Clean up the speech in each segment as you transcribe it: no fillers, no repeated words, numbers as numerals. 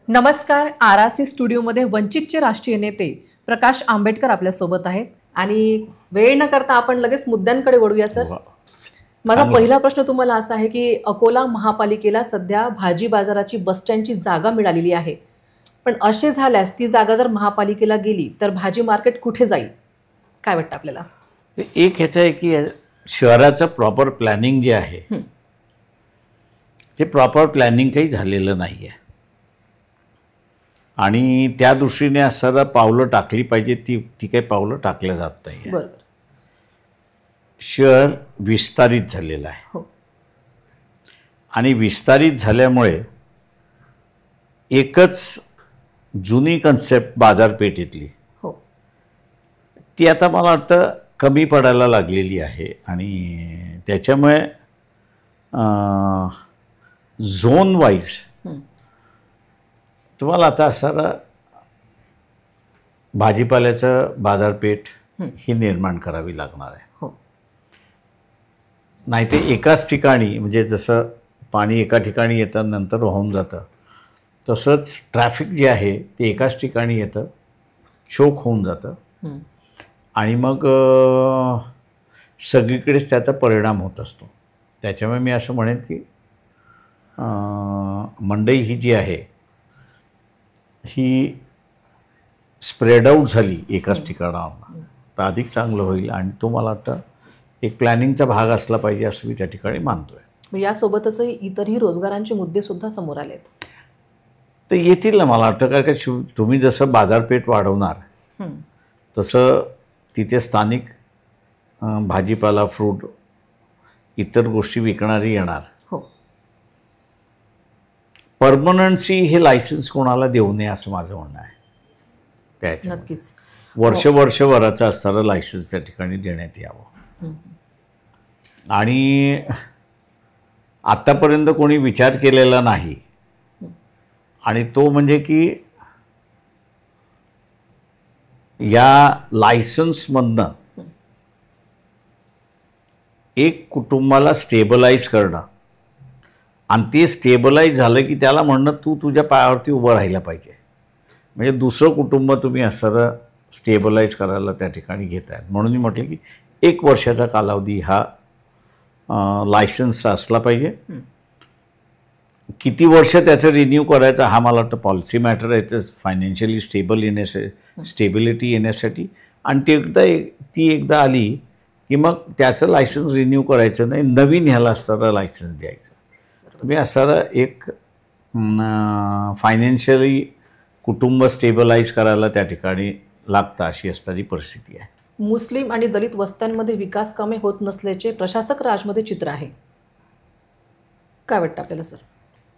नमस्कार. आरआरसी स्टुडिओमध्ये वंचितचे राष्ट्रीय नेते प्रकाश आंबेडकर आपल्यासोबत आहेत आणि वेळ न करता आपण लगेच मुद्द्यांकडे वळूया सर. माझा पहिला प्रश्न तुम्हाला असा आहे की अकोला महापालिकेला सध्या भाजी बाजाराची बसस्टँडची जागा मिळालेली आहे, पण असे झाल्यास ती जागा जर महापालिकेला गेली तर भाजी मार्केट कुठे जाईल? काय वाटतं आपल्याला? एक ह्याचं आहे की शहराचं प्रॉपर प्लॅनिंग जे आहे ते प्रॉपर प्लॅनिंग काही झालेलं नाही आहे आणि त्या दृष्टीने असं पावलं टाकली पाहिजे, ती काही पावलं टाकल्या जात नाही. बरोबर. शहर विस्तारित झालेलं आहे हो. आणि विस्तारित झाल्यामुळे एकच जुनी कन्सेप्ट बाजारपेठेतली हो. ती आता मला वाटतं कमी पडायला लागलेली आहे आणि त्याच्यामुळे झोन वाईज तुम्हाला आता असं भाजीपाल्याचं बाजारपेठ ही निर्माण करावी लागणार आहे. हो. नाही ते एकाच ठिकाणी, म्हणजे जसं पाणी एका ठिकाणी येतं नंतर वाहून जातं, तसंच ट्रॅफिक जे आहे ते एकाच ठिकाणी येतं, चोक होऊन जातं आणि मग सगळीकडेच त्याचा परिणाम होत असतो. त्याच्यामुळे मी असं म्हणेन की मंडई ही जी आहे ही स्प्रेड आऊट झाली एकाच ठिकाणावर तर अधिक चांगलं होईल आणि तो मला वाटतं एक प्लॅनिंगचा भाग असला पाहिजे असं मी त्या ठिकाणी मानतोय. यासोबतच इतरही रोजगारांचे मुद्दे सुद्धा समोर आलेत. तर येतील ना मला वाटतं, कारण का तुम्ही जसं बाजारपेठ वाढवणार तसं तिथे स्थानिक भाजीपाला, फ्रूट, इतर गोष्टी विकणारी येणार. हो. परमनन्सी हे लायसन्स कोणाला देऊ नये असं माझं म्हणणं आहे. त्याच्या नक्कीच वर्षभराचं असणारं लायसन्स त्या ठिकाणी देण्यात यावं आणि आत्तापर्यंत कोणी विचार केलेला नाही आणि तो म्हणजे की या लायसन्समधनं एक कुटुंबाला स्टेबलाइज करणं आणि ते स्टेबलाइज झालं की त्याला म्हणणं तू तुझ्या पायावरती उभं राहिलं पाहिजे. म्हणजे दुसरं कुटुंब तुम्ही असं स्टेबलाइज करायला त्या ठिकाणी घेत आहेत. म्हणून मी म्हटलं की 1 वर्षाचा कालावधी हा लायसन्सचा असला पाहिजे. किती वर्ष त्याचं रिन्यू करायचं हा मला वाटतं पॉलिसी मॅटर आहे. तर फायनान्शियली स्टेबिलिटी येण्यासाठी आणि ती एकदा आली की मग त्याचं लायसन्स रिन्यू करायचं नाही, नवीन ह्याला असणारं लायसन्स द्यायचं. तुम्ही असणारं एक फायनान्शियली कुटुंब स्टेबलाइज करायला त्या ठिकाणी लागतं अशी असणारी परिस्थिती आहे. मुस्लिम आणि दलित वस्त्यांमध्ये विकास कामे होत नसल्याचे प्रशासक राजमध्ये चित्र आहे. काय वाटतं आपल्याला सर?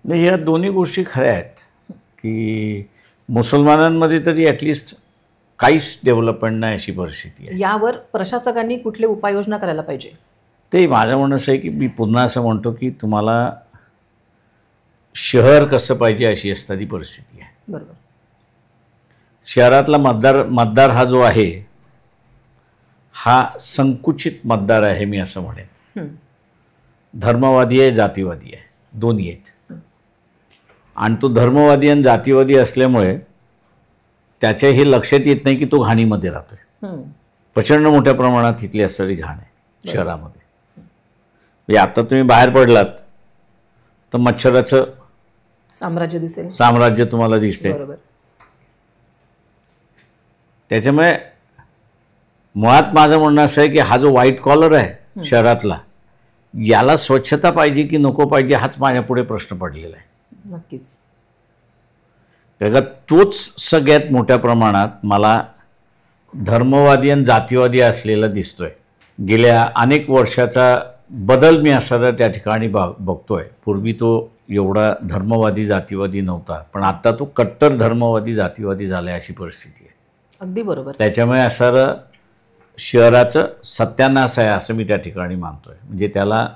नाही, ह्या दोन्ही गोष्टी खऱ्या आहेत की मुसलमानांमध्ये तरी ॲटलिस्ट काहीच डेव्हलपमेंट नाही अशी परिस्थिती आहे. यावर प्रशासकांनी कुठले उपाययोजना करायला पाहिजे? ते माझं म्हणणं असं आहे की मी पुन्हा असं म्हणतो की तुम्हाला शहर कसं पाहिजे अशी असणारी परिस्थिती आहे. बरोबर. शहरातला मतदार हा जो आहे हा संकुचित मतदार आहे मी असं म्हणेन. धर्मवादी आहे, जातीवादी आहे, दोन्ही आहेत आणि तो धर्मवादी आणि जातीवादी असल्यामुळे त्याच्या हे लक्षात येत नाही की तो घाणीमध्ये राहतोय. प्रचंड मोठ्या प्रमाणात इथली असणारी घाण आहे शहरामध्ये. म्हणजे आता तुम्ही बाहेर पडलात तर मच्छराचं साम्राज्य तुम्हाला दिसते. त्याच्यामुळे मुळात माझं म्हणणं असं आहे की हा जो व्हाईट कॉलर आहे शहरातला, याला स्वच्छता पाहिजे की नको पाहिजे हाच माझ्यापुढे प्रश्न पडलेला आहे. नक्कीच. कारण तोच सगळ्यात मोठ्या प्रमाणात मला धर्मवादी आणि जातीवादी असलेला दिसतोय. गेल्या अनेक वर्षाचा बदल मी असा त्या ठिकाणी बघतोय. पूर्वी तो एवढा धर्मवादी जातीवादी नव्हता, पण आता तो कट्टर धर्मवादी जातीवादी झाला अशी परिस्थिती आहे. अगदी बरोबर. त्याच्यामुळे असं शहराचं सत्यानाश आहे असं मी त्या ठिकाणी मानतोय. म्हणजे त्याला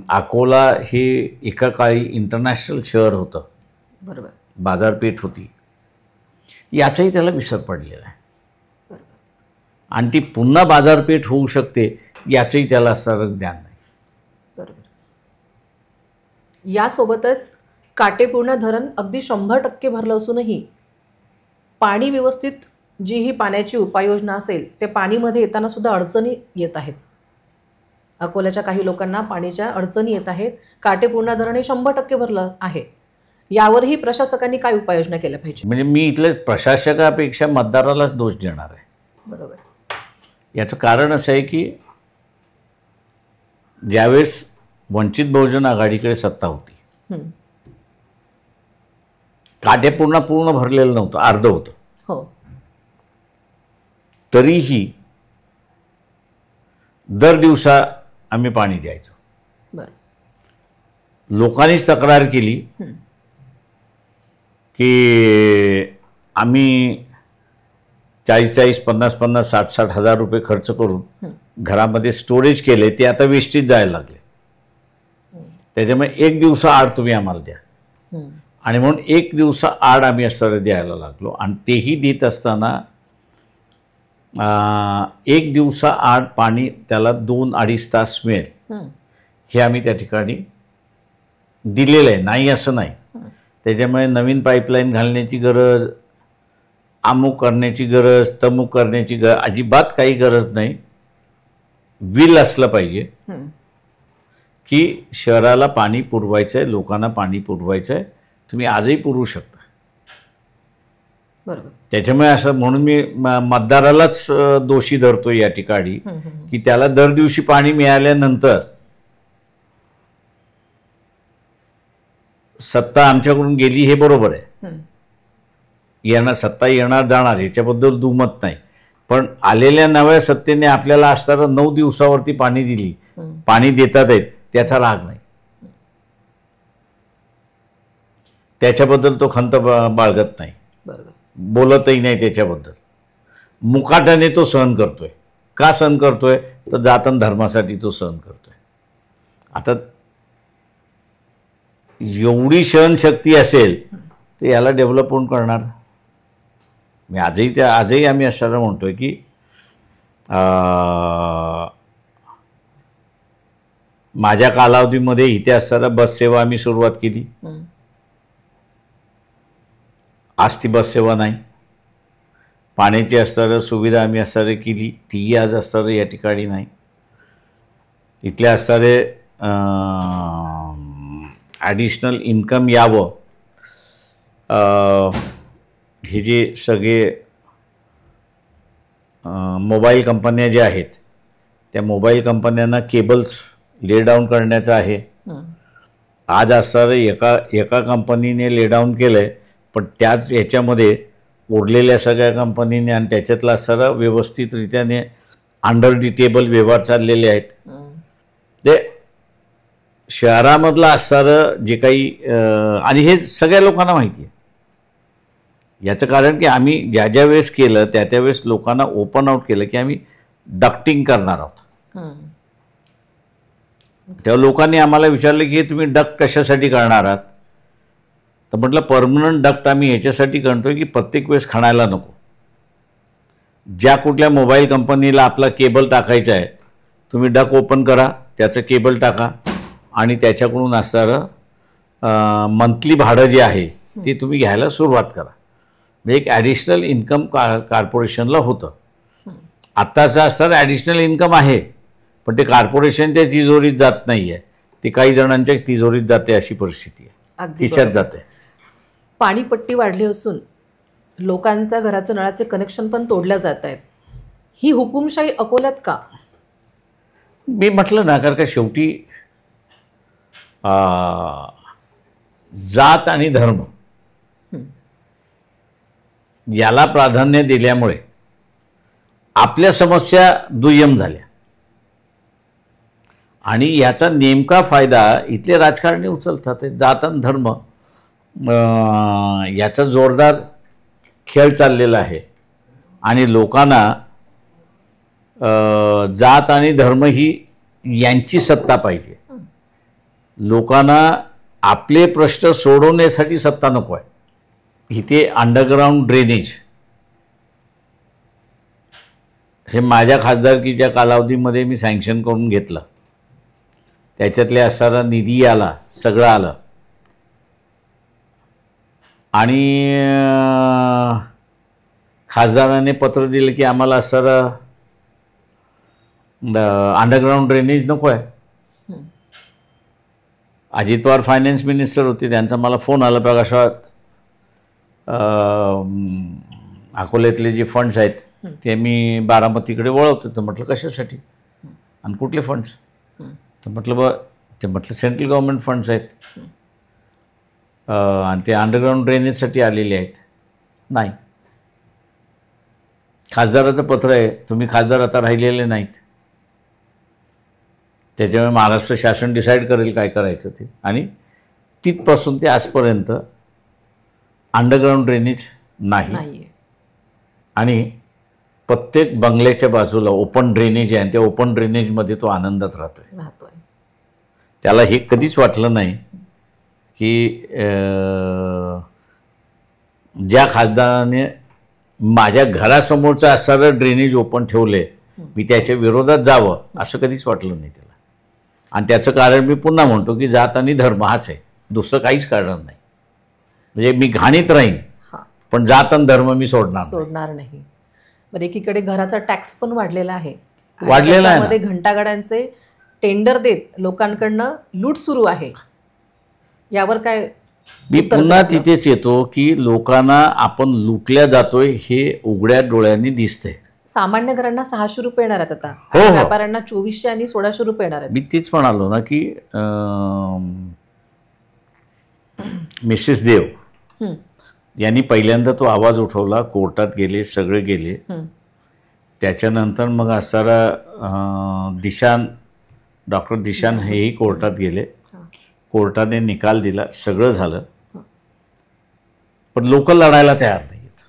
अकोला हे एका काळी इंटरनॅशनल शहर होतं. बरोबर. बाजारपेठ होती, याचाही त्याला विसर पडलेला आहे. आणि ती पुन्हा बाजारपेठ होऊ शकते याचंही त्याला असं ज्ञान नाही. बरोबर. यासोबतच काटेपूर्णा धरण अगदी 100% भरलं असूनही पाणी व्यवस्थित जी ही पाण्याची उपाययोजना असेल ते पाणीमध्ये येताना सुद्धा अडचणी येत आहेत. अकोल्याच्या काही लोकांना पाण्याच्या अडचणी येत आहेत. काटेपूर्णा धरण हे 100% भरलं आहे. यावरही प्रशासकांनी काय उपाययोजना केल्या पाहिजे? म्हणजे मी इथले प्रशासकापेक्षा मतदारालाच दोष देणार आहे. बरोबर. याचं कारण असं आहे की ज्यावेळेस वंचित बहुजन आघाडीकडे सत्ता होती, काटेपूर्णा पूर्ण भरलेलं नव्हतं, अर्ध होतं. हो. तरीही दर दिवसा आम्ही पाणी द्यायचो. बरं. लोकांनीच तक्रार केली की आम्ही 40-40, 50-50, 60-60 हजार रुपये खर्च करून घरामध्ये स्टोरेज केले, ते आता वेस्टेज जायला लागले. त्याच्यामुळे एक दिवसा आड तुम्ही आम्हाला द्या. आणि म्हणून एक दिवसा आड आम्ही असं द्यायला लागलो. आणि तेही देत असताना एक दिवसा आड पाणी त्याला 2-2.5 तास मिळेल हे आम्ही त्या ठिकाणी दिलेलं आहे, नाही असं नाही. त्याच्यामुळे नवीन पाईपलाईन घालण्याची गरज, अमुक करण्याची गरज, तमुक करण्याची गरज, अजिबात काही गरज नाही. विल असलं पाहिजे की शहराला पाणी पुरवायचं आहे, लोकांना पाणी पुरवायचं आहे. तुम्ही आजही पुरवू शकता. बरोबर. त्याच्यामुळे असं म्हणून मी मतदारालाच दोषी धरतो या ठिकाणी की त्याला दर दिवशी पाणी मिळाल्यानंतर सत्ता आमच्याकडून गेली हे बरोबर आहे. येणार सत्ता येणार जाणार याच्याबद्दल दुमत नाही. पण आलेल्या नव्या सत्तेने आपल्याला असताना 9 दिवसावरती पाणी दिली, पाणी देतात आहेत, त्याचा राग नाही. त्याच्याबद्दल तो खंत बाळगत नाही, बोलतही नाही त्याच्याबद्दल. मुकाट्याने तो सहन करतोय. का सहन करतोय? तर जातन धर्मासाठी तो सहन करतोय. आता एवढी सहनशक्ती असेल तर याला डेव्हलप कोण करणार? मी आजही आम्ही असं म्हणतोय की माझ्या कालावधीमध्ये इथे असताना बस सेवा आम्ही सुरुवात केली. आज ती बस सेवा नाही. पाण्याची असणारं सुविधा आम्ही असणारे केली, तीही आज असणारं या ठिकाणी नाही. इथले असणारे ॲडिशनल इन्कम यावं, हे जे सगळे मोबाईल कंपन्या ज्या आहेत त्या मोबाईल कंपन्यांना केबल्स ले डाऊन करण्याचं आहे. आज असणारं एका कंपनीने ले डाऊन केलं आहे, पण त्याच ह्याच्यामध्ये उरलेल्या सगळ्या कंपनीने आणि त्याच्यातला असणारा व्यवस्थितरित्याने अंडर दी टेबल व्यवहार चाललेले आहेत. ते शहरामधलं असणारं जे काही आणि हे सगळ्या लोकांना माहिती आहे. याचं कारण की आम्ही ज्या ज्या वेळेस केलं त्या वेळेस लोकांना ओपन आउट केलं की आम्ही डक्टिंग करणार आहोत. तेव्हा लोकांनी आम्हाला विचारलं की तुम्ही डक्ट कशासाठी करणार आहात? तर म्हटलं परमनंट डक्ट आम्ही याच्यासाठी करतोय की प्रत्येक वेळेस खणायला नको. ज्या कुठल्या मोबाईल कंपनीला आपला केबल टाकायचा आहे तुम्ही डक ओपन करा, त्याचं केबल टाका आणि त्याच्याकडून असणारं मंथली भाडं जे आहे ते तुम्ही घ्यायला सुरुवात करा. म्हणजे एक ॲडिशनल इन्कम कॉर्पोरेशनला होतं. आत्ताचं असणारं ॲडिशनल इन्कम आहे, पण ते कॉर्पोरेशनच्या तिजोरीत जात नाही आहे, ते काही जणांच्या तिजोरीत जाते अशी परिस्थिती आहे, खिशात जाते. पाणीपट्टी वाढली असून लोकांच्या घराचं नळाचे कनेक्शन पण तोडल्या जात आहेत. ही हुकुमशाही अकोल्यात का? मी म्हटलं ना, कारण का शेवटी जात आणि धर्म याला प्राधान्य दिल्यामुळे आपल्या समस्या दुय्यम झाल्या आणि याचा नेमका फायदा इथले राजकारणी उचलतात. जात आणि धर्म याचा जोरदार खेळ चाललेला आहे आणि लोकांना जात आणि धर्म ही यांची सत्ता पाहिजे. लोकांना आपले प्रश्न सोडवण्यासाठी सत्ता नको आहे. इथे अंडरग्राऊंड ड्रेनेज हे माझ्या खासदारकीच्या कालावधीमध्ये मी सँक्शन करून घेतलं. त्याच्यातले असणारा निधी आला, सगळं आलं. आणि खासदाराने पत्र दिलं की आम्हाला सर अंडरग्राऊंड ड्रेनेज नको आहे. अजित पवार फायनान्स मिनिस्टर होते, त्यांचा मला फोन आला प्रकाशात, अकोल्यातले जे फंड्स आहेत ते मी बारामतीकडे वळवतो. तर म्हटलं कशासाठी आणि कुठले फंड्स? तर म्हटलं सेंट्रल गव्हर्नमेंट फंड्स आहेत आणि ते अंडरग्राऊंड ड्रेनेजसाठी आलेले आहेत. नाही, खासदाराचं पत्र आहे, तुम्ही खासदार आता राहिलेले नाहीत, त्याच्यामुळे महाराष्ट्र शासन डिसाईड करेल काय करायचं ते. आणि तिथपासून ते आजपर्यंत अंडरग्राऊंड ड्रेनेज नाही. आणि प्रत्येक बंगल्याच्या बाजूला ओपन ड्रेनेज आहे आणि त्या ओपन ड्रेनेजमध्ये तो आनंदात राहतोय. त्याला हे कधीच वाटलं नाही की ज्या खासदाराने माझ्या घरासमोरचं असणारं ड्रेनेज ओपन ठेवले मी त्याच्या विरोधात जावं असं कधीच वाटलं नाही त्याला. आणि त्याचं कारण मी पुन्हा म्हणतो की जात आणि धर्म हाच आहे, दुसरं काहीच कारण नाही. म्हणजे मी घाणीत राहीन पण जात आणि धर्म मी सोडणार नाही. बरं, एकीकडे घराचा टॅक्स पण वाढलेला आहे, आहे. घंटागाड्यांचे टेंडर देत लोकांकडनं लूट सुरू आहे. यावर काय? मी पुन्हा तिथेच येतो की लोकांना आपण लुटल्या जातोय हे उघड्या डोळ्यांनी दिसतंय. सामान्य घरांना 600 रुपये येणार आहेत आता, व्यापाऱ्यांना 2400 आणि 1600 रुपये येणार आहेत. मी तीच म्हणालो ना की मिसेस देव यांनी पहिल्यांदा तो आवाज उठवला, कोर्टात गेले, सगळे गेले. त्याच्यानंतर मग असणारा डॉक्टर दिशान हेही कोर्टात गेले, कोर्टाने निकाल दिला, सगळं झालं. पण लोक लढायला तयार नाहीत.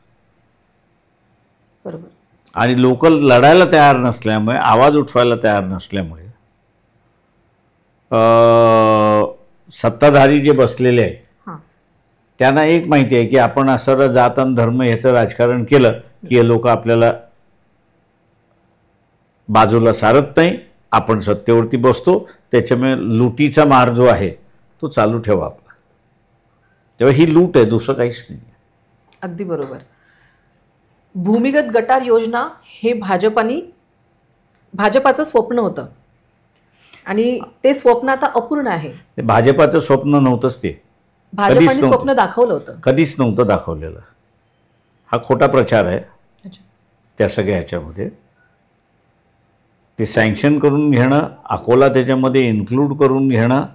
बरोबर. आणि लोक लढायला तयार नसल्यामुळे, आवाज उठवायला तयार नसल्यामुळे सत्ताधारी जे बसलेले आहेत त्यांना एक माहिती आहे की आपण असं जात आणि धर्म ह्याचं राजकारण केलं की हे लोक आपल्याला बाजूला सारत नाही, आपण सत्तेवरती बसतो, त्याच्यामुळे लुटीचा मार जो आहे तो चालू ठेवा आपला. तेव्हा ही लूट आहे, दुसरं काहीच नाही. अगदी बरोबर. भूमिगत गटार योजना हे भाजपाचं स्वप्न होतं आणि ते स्वप्न आता अपूर्ण आहे. ते भाजपाचं स्वप्न नव्हतंच, ते भाजपाने स्वप्न दाखवलं होतं, कधीच नव्हतं दाखवलेलं. हा खोटा प्रचार आहे त्या सगळ्या ह्याच्यामध्ये. ते सँक्शन करून घेणं, अकोला त्याच्यामध्ये इन्क्लूड करून घेणं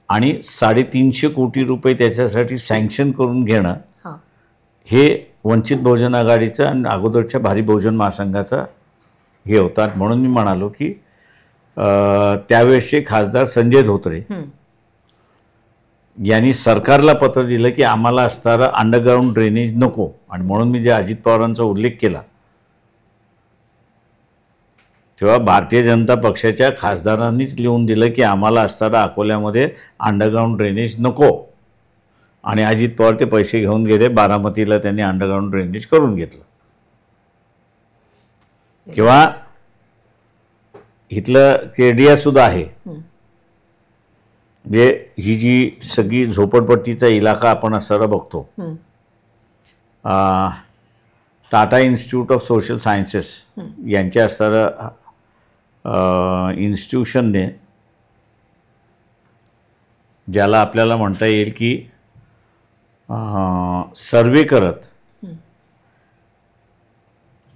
आणि 350 कोटी रुपये त्याच्यासाठी सँक्शन करून घेणं, हे वंचित बहुजन आघाडीचं आणि अगोदरच्या भारी बहुजन महासंघाचा हे होतात. म्हणून मी म्हणालो की त्यावेळेसचे खासदार संजय धोत्रे यांनी सरकारला पत्र दिलं की आम्हाला असणारा अंडरग्राऊंड ड्रेनेज नको. आणि म्हणून मी जे अजित पवारांचा उल्लेख केला तेव्हा भारतीय जनता पक्षाच्या खासदारांनीच लिहून दिलं की आम्हाला असणारा अकोल्यामध्ये अंडरग्राऊंड ड्रेनेज नको. आणि अजित पवार ते पैसे घेऊन गेले, बारामतीला त्यांनी अंडरग्राऊंड ड्रेनेज करून घेतलं. किंवा इथलं केडिया सुद्धा आहे, म्हणजे ही जी सगळी झोपडपट्टीचा इलाका आपण असणारा बघतो, Tata institute of social sciences यांच्या असणारा इन्स्टिट्यूशनने, ज्याला आपल्याला म्हणता येईल की सर्वे करत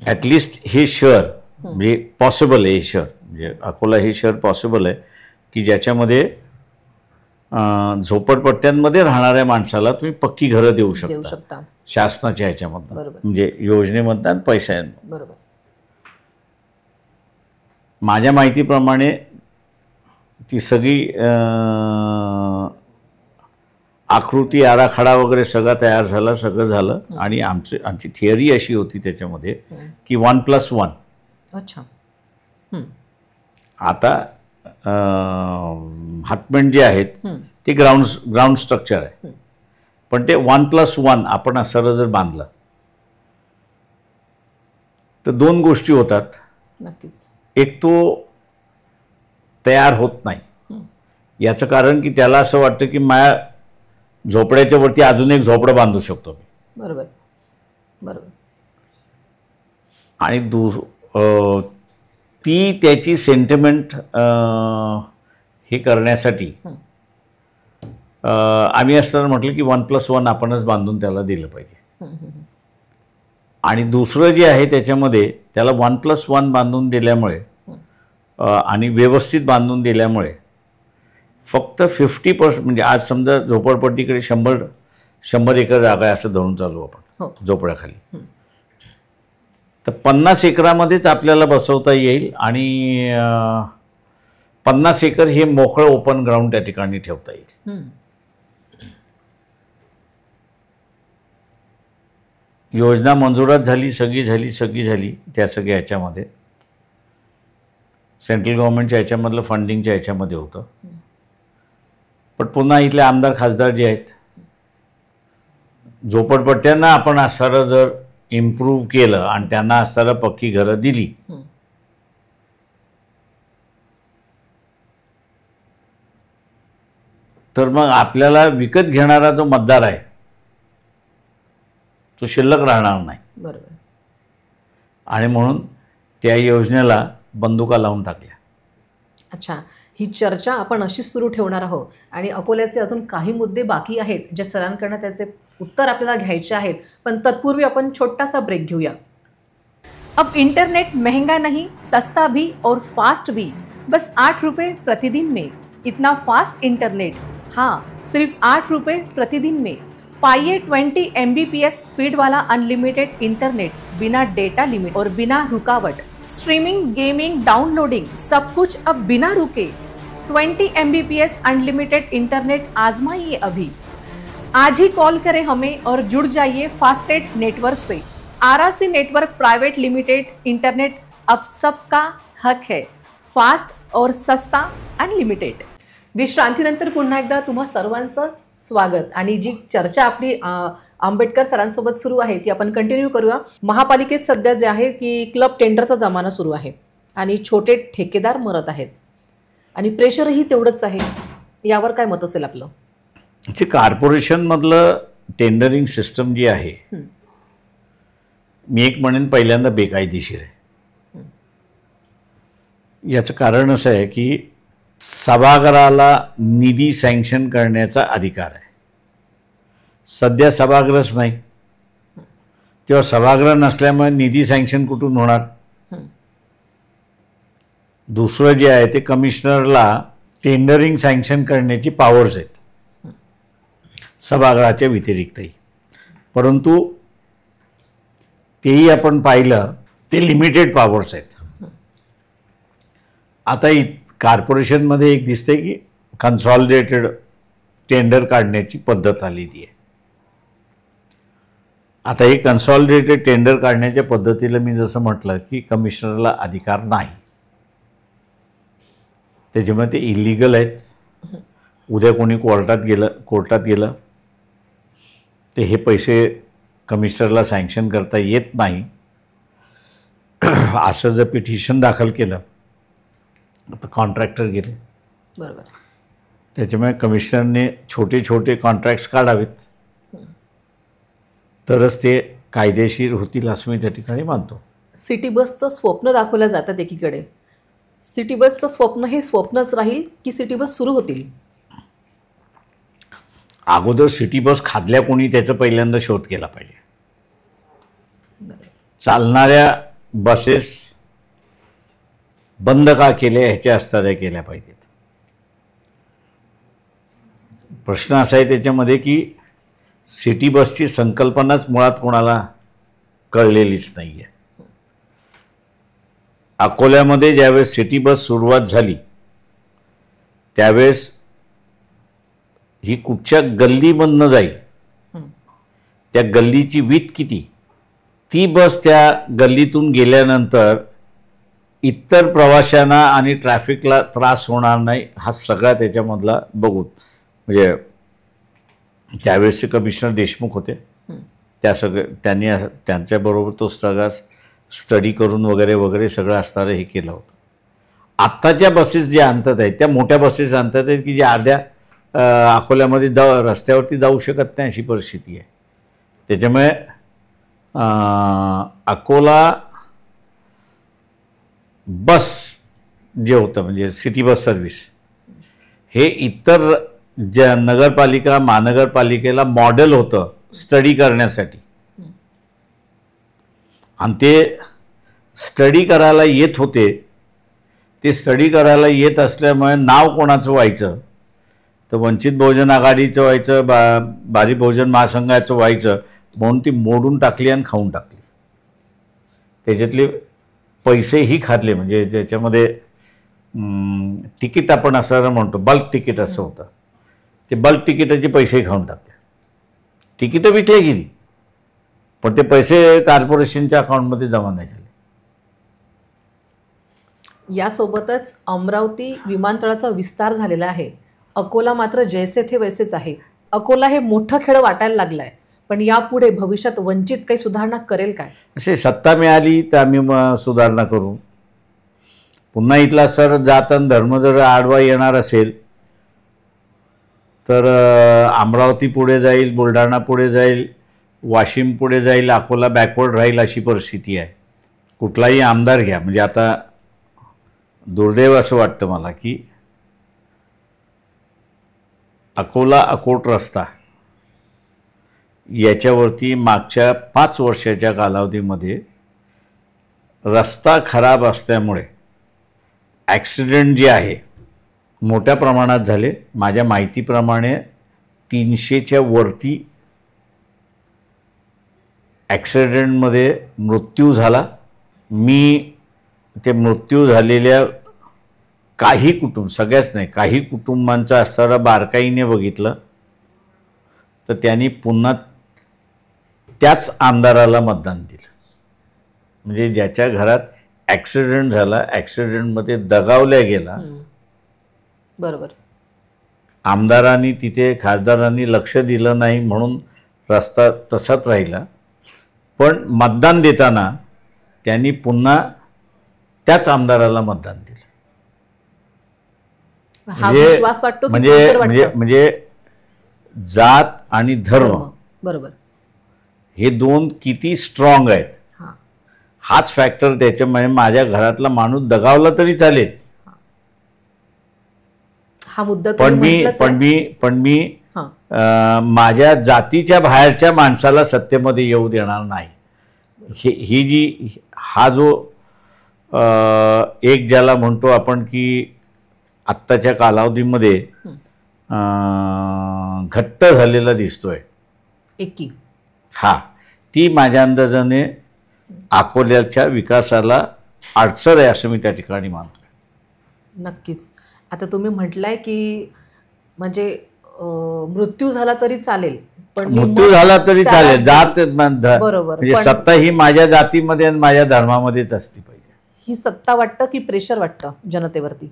ॲटलिस्ट हे शहर म्हणजे पॉसिबल आहे, हे शहर म्हणजे अकोला हे शहर पॉसिबल आहे की ज्याच्यामध्ये झोपडपट्ट्यांमध्ये राहणाऱ्या माणसाला तुम्ही पक्की घरं देऊ शकता शासनाच्या ह्याच्यामधनं, म्हणजे योजनेमधनं आणि पैशांमधनं. बरोबर. माझ्या माहितीप्रमाणे ती सगळी आकृती, आराखडा वगैरे सगळं तयार झाला, सगळं झालं. आणि आमची थिअरी अशी होती त्याच्यामध्ये की 1+1. अच्छा. आता हातमेंट जे आहेत ते ग्राउंड स्ट्रक्चर आहे, पण ते 1+1 आपण असं जर बांधलं तर दोन गोष्टी होतात. नक्कीच. एक, तो तयार होत नाही. याचं कारण की त्याला असं वाटतं की माझ्या झोपड्याच्या वरती अजून एक झोपडं बांधू शकतो मी. बरोबर बरोबर. आणि ती त्याची सेंटिमेंट हे करण्यासाठी आम्ही असताना म्हटलं की 1+1 आपणच बांधून त्याला दिलं पाहिजे. आणि दुसरं जे आहे त्याच्यामध्ये त्याला 1+1 बांधून दिल्यामुळे आणि व्यवस्थित बांधून दिल्यामुळे फक्त 50% म्हणजे आज समजा झोपडपट्टीकडे 100 एकर जागा आहे असं धरून चालू आपण झोपड्याखाली, तर 50 एकरामध्येच आपल्याला बसवता येईल आणि 50 एकर हे मोकळं ओपन ग्राउंड त्या ठिकाणी ठेवता येईल. योजना मंजुरात झाली, सगळी झाली त्या सगळ्या ह्याच्यामध्ये सेंट्रल गव्हर्नमेंटच्या ह्याच्यामधलं फंडिंगच्या ह्याच्यामध्ये होतं. पण पुन्हा इथले आमदार खासदार जे आहेत, झोपडपट्ट्यांना आपण असणारं जर इम्प्रूव्ह केलं आणि त्यांना असणारं पक्की घरं दिली तर मग आपल्याला विकत घेणारा जो मतदार आहे तो शिल्लक राहणार नाही. बरोबर. आणि म्हणून त्या योजनेला बंदुका लावून टाकल्या. अच्छा, ही चर्चा आपण अशीच सुरू ठेवणार आहोत आणि अकोल्याचे अजून काही मुद्दे बाकी आहेत जे सरांकडनं त्याचे उत्तर आपल्याला घ्यायचे आहेत, पण तत्पूर्वी आपण छोटासा ब्रेक घेऊया. अब इंटरनेट महंगा नहीं, सस्ता भी और फास्ट भी, बस 8 रुपये प्रतिदिन में. इतना फास्ट इंटरनेट, हाँ सिर्फ 8 रुपये प्रतिदिन में. पाइए 20 Mbps स्पीड वाला अनलिमिटेड इंटरनेट, बिना डेटा लिमिट और बिना रुकावट. स्ट्रीमिंग, गेमिंग, डाउनलोडिंग, सब कुछ अब बिना रुके. 20 Mbps अनलिमिटेड इंटरनेट आजमाइए अभी. आज ही कॉल करें हमें और जुड़ जाइए फास्टेट नेटवर्क से. RRC network private limited internet अब सबका हक है. फास्ट और सस्ता अनलिमिटेड. विश्रांतीनंतर पुन्हा एकदा तुम्हा सर्वांचं स्वागत. आणि जी चर्चा आपली आंबेडकर सरांसोबत सुरू आहे ती आपण कंटिन्यू करूया. महापालिकेत सध्या जे आहे की क्लब टेंडरचा जमाना सुरू आहे आणि छोटे ठेकेदार मरत आहेत आणि प्रेशरही तेवढंच आहे. यावर काय मत असेल आपलं? जे कॉर्पोरेशनमधलं टेंडरिंग सिस्टम जी आहे मी एक म्हणेन पहिल्यांदा बेकायदेशीर आहे. याचं कारण असं आहे की सभागृहाला निधी सँक्शन करण्याचा अधिकार आहे. सध्या सभागृहच नाही, तेव्हा सभागृह नसल्यामुळे निधी सँक्शन कुठून होणार? दुसरं जे आहे ते कमिशनरला टेंडरिंग सँक्शन करण्याची पॉवर्स आहेत सभागृहाच्या व्यतिरिक्तही, परंतु तेही आपण पाहिलं ते लिमिटेड पॉवर्स आहेत. आता कॉर्पोरेशनमध्ये एक दिसते की कन्सॉलिडेटेड टेंडर काढण्याची पद्धत आलेली आहे. आता हे कन्सॉलिडेटेड टेंडर काढण्याच्या पद्धतीला मी जसं म्हटलं की कमिशनरला अधिकार नाही, त्याच्यामुळे ते इलिगल आहेत. उद्या कोणी कोर्टात गेलं ते हे पैसे कमिशनरला सँक्शन करता येत नाही असं जर पिटिशन दाखल केलं तर कॉन्ट्रॅक्टर गेले. बरोबर. त्याच्यामुळे कमिशनरने छोटे छोटे कॉन्ट्रॅक्ट्स काढावेत तरच ते कायदेशीर होतील असं मी त्या ठिकाणी मानतो. सिटी बसचं स्वप्न दाखवलं जातात एकीकडे. सिटी बसचं स्वप्न हे स्वप्नच राहील की सिटी बस सुरू होतील? अगोदर सिटी बस खादल्या कोणी त्याचा पहिल्यांदा शोध केला पाहिजे. चालणाऱ्या बसेस बंद का केल्या ह्याच्या असणाऱ्या केल्या पाहिजेत. प्रश्न असा आहे त्याच्यामध्ये की सिटी बसची संकल्पनाच मुळात कोणाला कळलेलीच नाही आहे. अकोल्यामध्ये ज्यावेळेस सिटी बस सुरुवात झाली त्यावेळेस ही कुठच्या गल्लीमधनं जाईल, त्या गल्लीची वीथ किती, ती बस त्या गल्लीतून गेल्यानंतर इतर प्रवाशांना आणि ट्रॅफिकला त्रास होणार नाही हा सगळा त्याच्यामधला बघून, म्हणजे त्यावेळेसचे कमिशनर देशमुख होते, त्यांनी त्यांच्याबरोबर तो सगळा स्टडी करून वगैरे वगैरे सगळं असणारं हे केलं होतं. आत्ताच्या बसेस ज्या आणतात आहेत त्या मोठ्या बसेस आणतात आहेत की ज्या अर्ध्या अकोल्यामध्ये रस्त्यावरती जाऊ शकत नाही अशी परिस्थिती आहे. त्याच्यामुळे अकोला बस जे होतं म्हणजे सिटी बस सर्व्हिस हे इतर नगरपालिका महानगरपालिकेला मॉडेल होतं स्टडी करण्यासाठी. आणि ते स्टडी करायला येत होते. ते स्टडी करायला येत असल्यामुळे नाव कोणाचं व्हायचं तर वंचित बहुजन आघाडीचं व्हायचं, भारी बहुजन महासंघाचं व्हायचं, म्हणून ती मोडून टाकली आणि खाऊन टाकली. त्याच्यातले पैसेही खाल्ले. म्हणजे ज्याच्यामध्ये तिकीट आपण असं म्हणतो बल्क तिकीट असं होतं, ते बल्क तिकीटाचे पैसे खाऊन टाकले. तिकीटं विकले गेली पण ते पैसे कॉर्पोरेशनच्या अकाउंटमध्ये जमा नाही झाले. यासोबतच अमरावती विमानतळाचा विस्तार झालेला आहे. अकोला मात्र जैसे थे वैसेच आहे. अकोला हे मोठं खेळ वाटायला लागलं आहे, पण यापुढे भविष्यात वंचित काही सुधारणा करेल काय? असे सत्ता मिळाली तर आम्ही सुधारणा करू. पुन्हा इथला सर जात आणि धर्म जर आडवा येणार असेल तर अमरावती पुढे जाईल, बुलढाणा पुढे जाईल, वाशिम पुढे जाईल, अकोला बॅकवर्ड राहील अशी परिस्थिती आहे. कुठलाही आमदार घ्या. म्हणजे आता दुर्दैव असं वाटतं मला की अकोला अकोट रस्ता याच्यावरती मागच्या 5 वर्षाच्या कालावधीमध्ये रस्ता खराब असल्यामुळे ॲक्सिडेंट जे आहे मोठ्या प्रमाणात झाले. माझ्या माहितीप्रमाणे 300च्या वरती ॲक्सिडेंटमध्ये मृत्यू झाला. मी ते मृत्यू झालेल्या काही कुटुंब, सगळ्याच नाही, काही कुटुंबांचं असणारं बारकाईने बघितलं तर त्यांनी पुन्हा त्याच आमदाराला मतदान दिलं. म्हणजे ज्याच्या घरात ॲक्सिडेंट झाला, ॲक्सिडेंटमध्ये दगावल्या गेला, बरोबर, आमदारांनी तिथे खासदारांनी लक्ष दिलं नाही म्हणून रस्ता तसाच राहिला. पण मतदान देताना त्यांनी पुन्हा त्याच आमदाराला मतदान दिलं. हा विश्वास वाटतो की प्रेशर वाटतं? म्हणजे जात आणि धर्म बरोबर हे दोन किती स्ट्रॉंग आहेत हाच फॅक्टर. त्याच्यामुळे माझ्या घरातला माणूस दगावला तरी चालेल, हा मुद्दा पण मी माझ्या जातीच्या बाहेरच्या माणसाला सत्तेमध्ये येऊ देणार नाही. ही जी हा जो एक ज्याला म्हणतो आपण की आत्ताच्या कालावधीमध्ये घट्ट झालेला दिसतोय एकी, हा ती माझ्या अंदाजाने अकोल्याच्या विकासाला अडचण आहे असं मी त्या ठिकाणी मानतो. नक्कीच. आता तुम्ही म्हटलंय की म्हणजे मृत्यू झाला तरी चालेल, पण मृत्यू झाला तरी चालेल, जात बरोबर, म्हणजे सत्ता ही माझ्या जातीमध्ये आणि माझ्या धर्मामध्येच असली पाहिजे. ही सत्ता वाटतं की प्रेशर वाटतं जनतेवरती?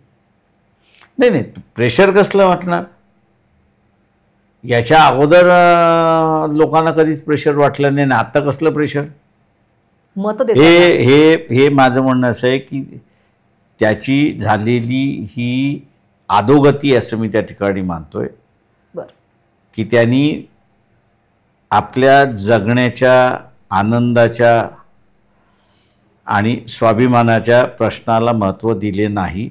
नाही, प्रेशर कसलं वाटणार? याच्या अगोदर लोकांना कधीच प्रेशर वाटलं नाही ना. आता कसलं प्रेशर? मत हे माझं म्हणणं असं आहे की त्याची झालेली ही अधोगती असं मी त्या ठिकाणी मानतोय. की त्यांनी आपल्या जगण्याच्या, आनंदाच्या आणि स्वाभिमानाच्या प्रश्नाला महत्त्व दिले नाही,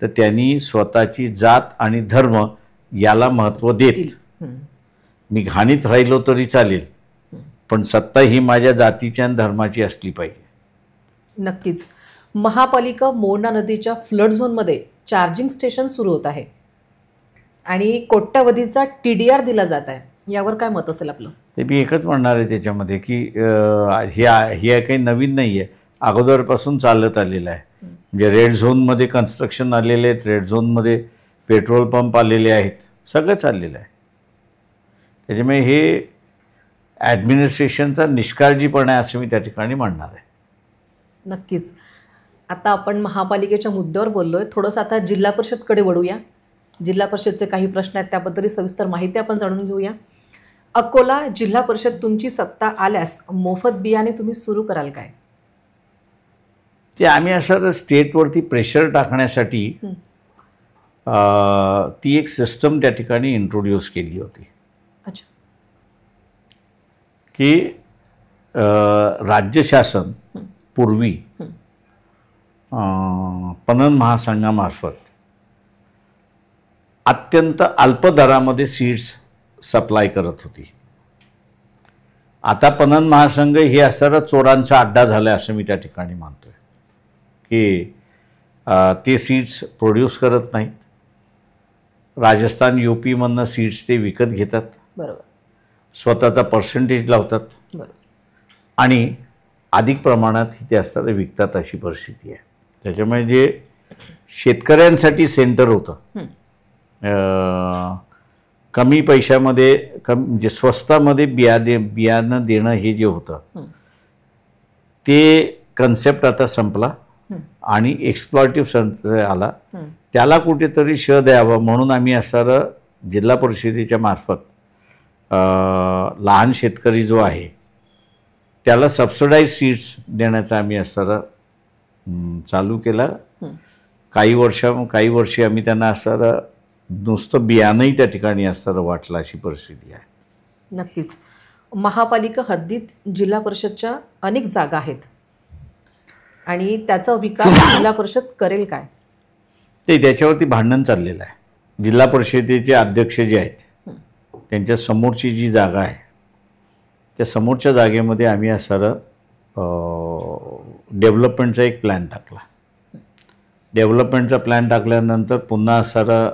तर त्यांनी स्वतःची जात आणि धर्म याला महत्त्व देत मी घाणीत राहिलो तरी चालेल, पण सत्ता ही माझ्या जातीच्या आणि धर्माची असली पाहिजे. नक्कीच. महापालिका मोरणा नदीच्या फ्लड झोनमध्ये चार्जिंग स्टेशन सुरू होत आहे आणि कोट्यावधीचा TDR दिला जात आहे. यावर काय मत असेल आपलं? ते मी एकच म्हणणार आहे त्याच्यामध्ये की हे काही नवीन नाही आहे, अगोदरपासून चालत आलेलं आहे. म्हणजे रेड झोनमध्ये कन्स्ट्रक्शन आलेले आहेत, रेड झोनमध्ये पेट्रोल पंप आलेले आहेत, सगळं चाललेलं आहे. त्याच्यामुळे हे ॲडमिनिस्ट्रेशनचा निष्काळजीपणा आहे असं मी त्या ठिकाणी म्हणणार आहे. नक्कीच. आता आपण महापालिकेच्या मुद्द्यावर बोललोय, थोडंसं आता जिल्हा परिषदकडे वळूया. जिल्हा परिषदचे काही प्रश्न आहेत, त्याबद्दल सविस्तर माहिती आपण जाणून घेऊया. अकोला जिल्हा परिषद तुमची सत्ता आल्यास मोफत बियाणे तुम्ही सुरू कराल काय? ते आम्ही असं स्टेटवरती प्रेशर टाकण्यासाठी ती एक सिस्टम त्या ठिकाणी इंट्रोड्यूस केली होती अच्छा. की राज्य शासन पूर्वी पणन महासंघामार्फत अत्यंत अल्प दरामध्ये सीड्स सप्लाय करत होती. आता पणन महासंघ हे असणारा चोरांचा अड्डा झाला असं मी त्या ठिकाणी मानतोय की ते सीड्स प्रोड्यूस करत नाहीत. राजस्थान UP मधनं सीड्स ते विकत घेतात, बरोबर, स्वतःचा पर्सेंटेज लावतात बरोबर, आणि अधिक प्रमाणात ते असणारे विकतात अशी परिस्थिती आहे. त्याच्यामुळे जे शेतकऱ्यांसाठी सेंटर होतं कमी पैशामध्ये म्हणजे स्वस्तामध्ये बियाणं देणं हे जे होतं ते कन्सेप्ट आता संपला आणि एक्सप्लॉइटिव्ह सेंटर आला. त्याला कुठेतरी श द्यावं म्हणून आम्ही असणारं जिल्हा परिषदेच्या मार्फत लहान शेतकरी जो आहे त्याला सबसिडाईज सीड्स देण्याचा आम्ही असणारं चालू केला. काही वर्षी आम्ही त्यांना असणारं नुसतं बियाणंही त्या ठिकाणी असणारं वाटलं अशी परिस्थिती आहे. नक्कीच. महापालिका हद्दीत जिल्हा परिषदच्या अनेक जागा आहेत आणि त्याचा विकास जिल्हा परिषद करेल काय? ते त्याच्यावरती भांडण चाललेलं आहे. जिल्हा परिषदेचे अध्यक्ष जे आहेत त्यांच्या समोरची जी जागा आहे त्या समोरच्या जागेमध्ये आम्ही असणारं डेव्हलपमेंटचा एक प्लॅन टाकला. डेव्हलपमेंटचा प्लॅन टाकल्यानंतर पुन्हा असणारं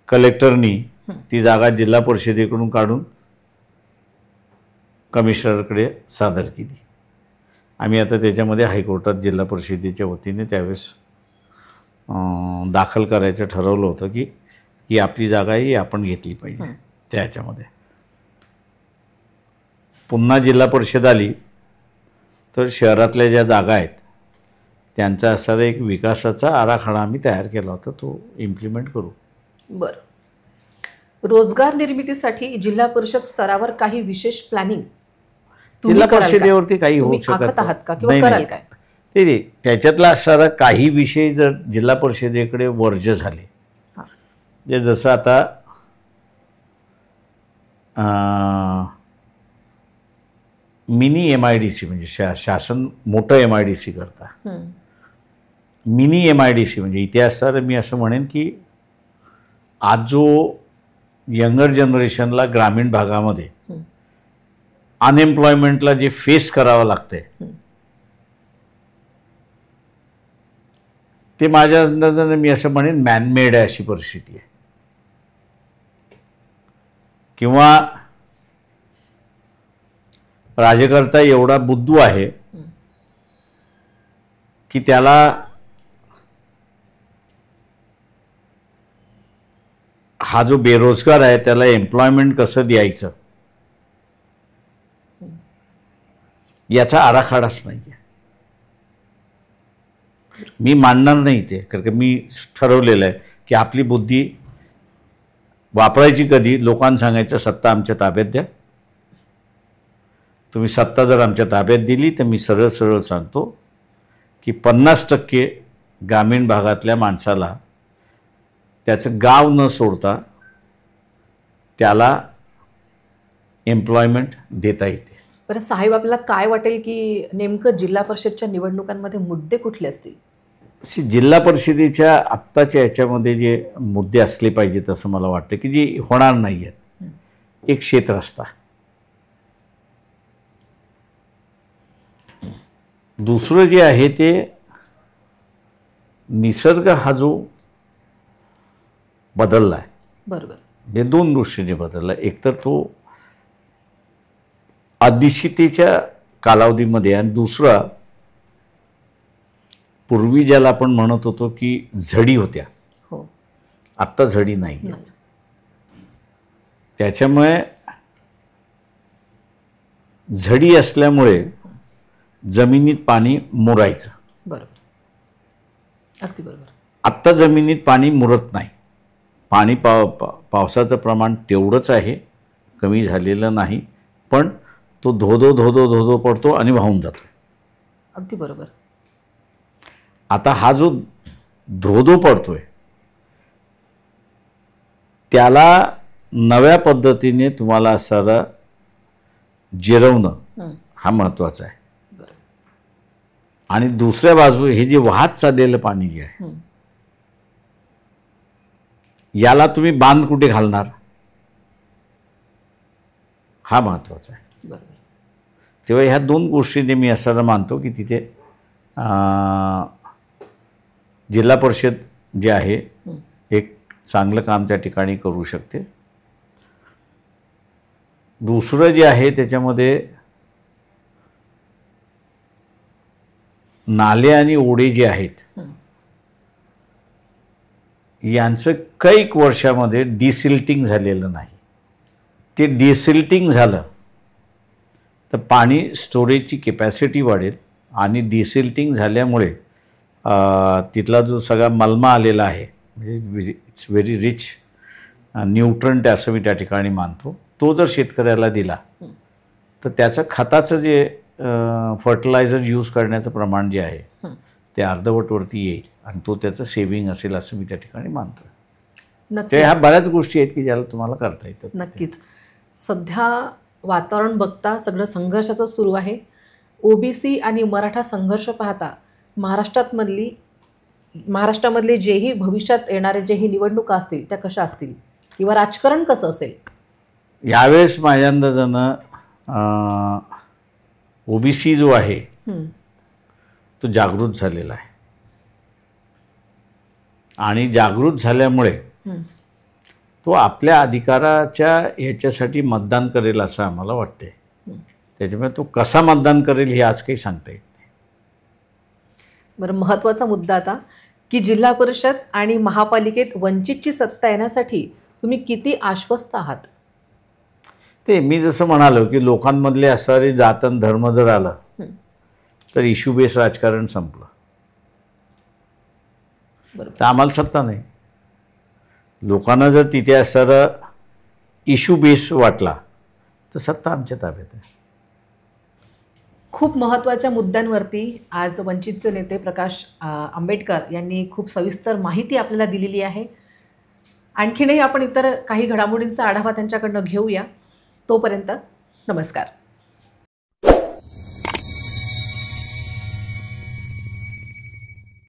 कलेक्टरनी ती जागा जिल्हा परिषदेकडून काढून कमिशनरकडे सादर केली. आम्ही आता त्याच्यामध्ये हायकोर्टात जिल्हा परिषदेच्या वतीने त्यावेळेस दाखल करायचं ठरवलं होतं की ही आपली जागा आहे, ही आपण घेतली पाहिजे. त्याच्यामध्ये पुन्हा जिल्हा परिषद आली तर शहरातल्या ज्या जागा आहेत त्यांचा असणारा एक विकासाचा आराखडा आम्ही तयार केला होता, तो इम्प्लिमेंट करू. बरं. रोजगार निर्मितीसाठी जिल्हा परिषद स्तरावर काही विशेष प्लॅनिंग जिल्हा परिषदेवरती काही होऊ शकत आहात का किंवा कराल काय? ते त्याच्यातला असणारा काही विषय जर जिल्हा परिषदेकडे वर्ज झाले, जे जसं आता मिनी MIDC म्हणजे शासन मोठं MIDC करता. मिनी MIDC म्हणजे इथे असणारं मी असं म्हणेन की आज जो यंगर जनरेशनला ग्रामीण भागामध्ये अनएम्प्लॉयमेंटला जे फेस करावं लागतंय ते माझ्या अंदाजाने मी असं म्हणेन मॅनमेड आहे अशी परिस्थिती आहे. किंवा राज्यकर्ता एवढा बुद्धू आहे की त्याला हा जो बेरोजगार आहे त्याला एम्प्लॉयमेंट कसं द्यायचं याचा आराखडाच नाही आहे. मी मानणार नाही ते, कारण की मी ठरवलेलं आहे की आपली बुद्धी वापरायची कधी. लोकांना सांगायचं सत्ता आमच्या ताब्यात द्या. तुम्ही सत्ता जर आमच्या ताब्यात दिली तर मी सरळ सरळ सांगतो की 50% ग्रामीण भागातल्या माणसाला त्याचं गाव न सोडता त्याला एम्प्लॉयमेंट देता येते. बरं साहेब, आपल्याला काय वाटेल की नेमकं जिल्हा परिषदच्या निवडणुकांमध्ये मुद्दे कुठले असतील? जिल्हा परिषदेच्या आत्ताच्या याच्यामध्ये जे मुद्दे असले पाहिजेत असं मला वाटतं की जे होणार नाही आहेत. एक शेतरस्ता, दुसरं जे आहे ते निसर्ग हा जो बदलला आहे, बरोबर, हे दोन दृष्टीने बदलला. एकतर तो अनिश्चिततेच्या कालावधीमध्ये आणि दुसरा पूर्वी ज्याला आपण म्हणत होतो की झडी होत्या, हो, आत्ता झडी नाही आहेत. त्याच्यामुळे झडी असल्यामुळे जमिनीत पाणी मुरायचं. बरोबर, अगदी बरोबर. आत्ता जमिनीत पाणी मुरत नाही. पाणी पावसाचं प्रमाण तेवढंच आहे, कमी झालेलं नाही, पण तो धोधो धोधो धोधो पडतो आणि वाहून जातो. अगदी बरोबर. आता हा जो धोधो पडतोय, त्याला नव्या पद्धतीने तुम्हाला असं जिरवणं हा महत्त्वाचा आहे. आणि दुसऱ्या बाजू हे जे वाहत चाललेलं पाणी जे आहे, याला तुम्ही बांध कुठे घालणार हा महत्त्वाचा आहे. तेव्हा ह्या दोन गोष्टीने मी असं मानतो की तिथे जिल्हा परिषद जे आहे एक चांगलं काम त्या ठिकाणी करू शकते. दुसरं जे आहे त्याच्यामध्ये नाले आणि ओढे जे आहेत यांचं कैक वर्षामध्ये डिसिल्टिंग झालेलं नाही. ते डिसिल्टिंग झालं तर पाणी स्टोरेजची कॅपॅसिटी वाढेल आणि डिसिल्टिंग झाल्यामुळे तिथला जो सगळा मलमा आलेला आहे म्हणजे इट्स व्हेरी रिच न्यूट्रंट असं मी त्या ठिकाणी मानतो. तो जर शेतकऱ्याला दिला तर त्याचं खताचं जे फर्टिलायझर यूज करण्याचं प्रमाण जे आहे ते अर्धवटवरती येईल आणि तो त्याचं सेव्हिंग असेल असं मी त्या ठिकाणी मानतो. ते ह्या बऱ्याच गोष्टी आहेत की ज्याला तुम्हाला करता येतात. नक्कीच. सध्या वातावरण बघता सगळं संघर्षाचं सुरू आहे. ओबीसी आणि मराठा संघर्ष पाहता महाराष्ट्रामधले जेही भविष्यात येणारे जेही निवडणुका असतील त्या कशा असतील किंवा राजकारण कसं असेल? यावेळेस माझ्या अंदाजानं ओबीसी जो आहे तो जागृत झालेला आहे आणि जागृत झाल्यामुळे तो आपल्या अधिकाराच्या ह्याच्यासाठी मतदान करेल असं आम्हाला वाटते. त्याच्यामुळे तो कसा मतदान करेल हे आज काही सांगता येत नाही. बरं, महत्त्वाचा मुद्दा आता की जिल्हा परिषद आणि महापालिकेत वंचितची सत्ता येण्यासाठी तुम्ही किती आश्वस्त आहात? ते मी जसं म्हणालो की लोकांमधले असणारे जात आणि धर्म जर आलं तर इश्यू बेस राजकारण संपलं. तर आम्हाला सत्ता नाही. लोकांना जर तिथे असणारा इश्यू बेस वाटला तर सत्ता आमच्या ताब्यात आहे. खूप महत्त्वाच्या मुद्द्यांवरती आज वंचितचे नेते प्रकाश आंबेडकर यांनी खूप सविस्तर माहिती आपल्याला दिलेली आहे. आणखीनही आपण इतर काही घडामोडींचा आढावा त्यांच्याकडनं घेऊया. तोपर्यंत नमस्कार.